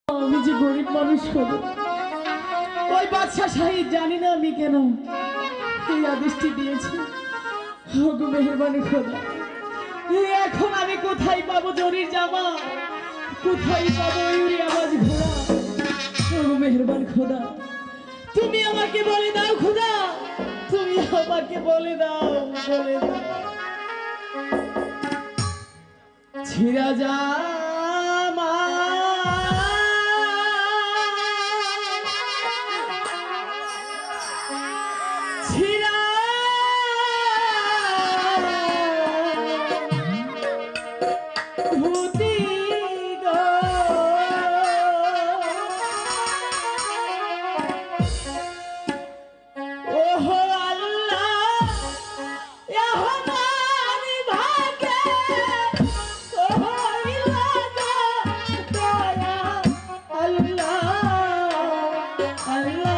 আমি যে গরিব মানুষ হলো, ওই বাদশা শাহিদ জানি না আমি কেন এই আদেশটি দিয়েছি। ওগো মেহেরবানি খোদা, এখন আমি কোথায় পাবো জরির জামা, কোথায় পাবো ইউরি আওয়াজ ঘোড়া? ওগো মেহেরবান খোদা, তুমি আমাকে বলে দাও খোদা, তুমি আমাকে বলে দাও, বলে দাও। ছিঁড়া জামা ছিঁড়া ধুতি গো, ওহো আল্লাহ আমার ভাগে হইলা গো দয়া, আল্লাহ আল্লাহ।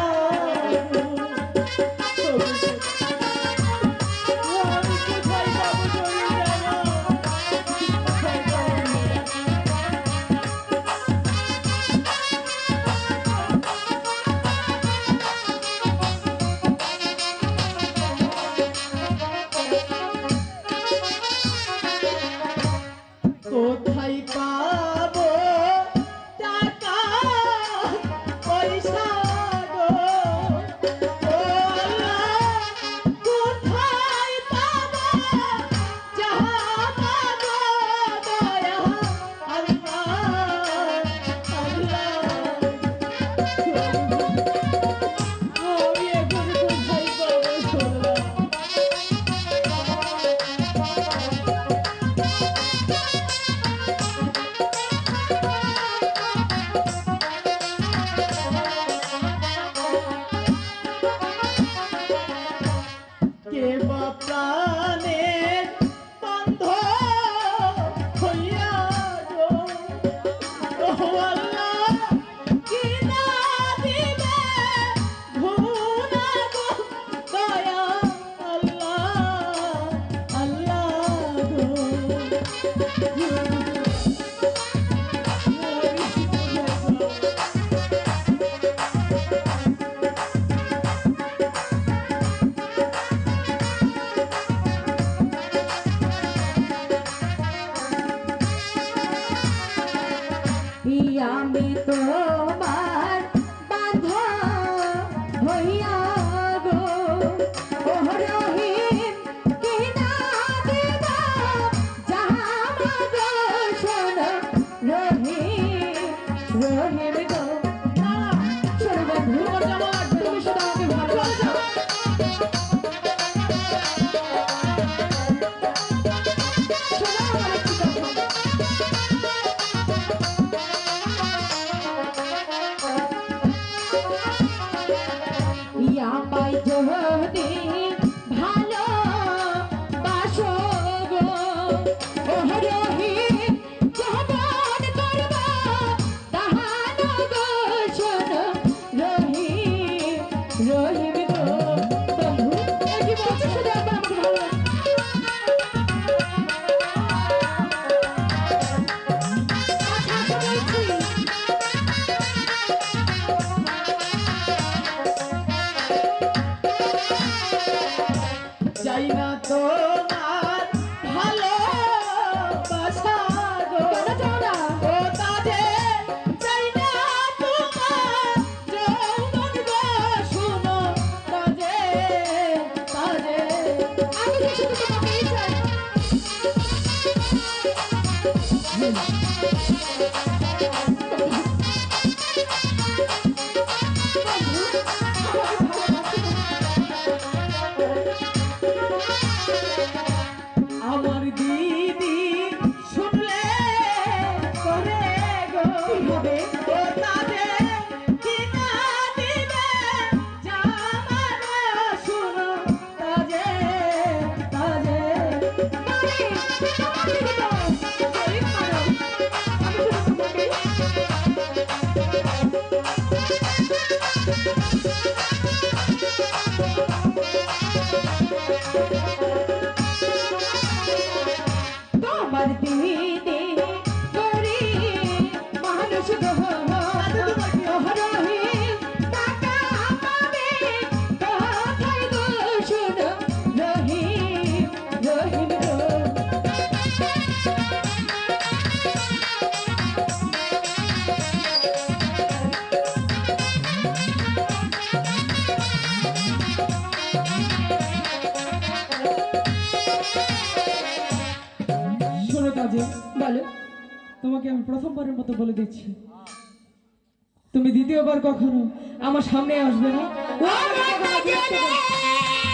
কোথায় পাবো টাকা পয়সা গো, ও আল্লাহ কোথায় পাবো জামা গো দয়া, আল্লাহ আল্লাহ। আমি এখন কোথায় পাবো সোনা? কে বা প্রাণের বন্ধ হইয়া গো, ও আল্লাহ কি না দিবে ঘুনা গো দয়া, আল্লাহ আল্লাহ গো। আমি তোমার বাঁধা হইয়া গো, ও রহিম কি না দিবা জামা গো শোনো, রহিম রহিম গো শোনো বন্ধু, আমার জামা লাগবে, তুমি শুধু আমাকে ভালোবাসো। শোনো আমার একটু কথা, আমায় যদি ভালো বাসো গো, ও রহিম কেমন করবা তাহানো গো শোনো, রহিম রহিম গো বন্ধু কি বলছো, শুধু একবার আমাকে ভালোবাসো। যাই না তোমার ভালোবাসা গো, ও তাজে যাই না তোমার যৌবন গো শুনো, তাজে তাজে আমি যে শুধু তোমাকেই চাই। আমার দিদি শুনলে করে গো, ও তাজে কি না দিবে জামা গো শুনো, তাজে তাজে আমি কাজে বলো। তোমাকে আমি প্রথমবারের মতো বলে দিচ্ছি, তুমি দ্বিতীয়বার কখনো আমার সামনে আসবে না। ও মা গো জেনে!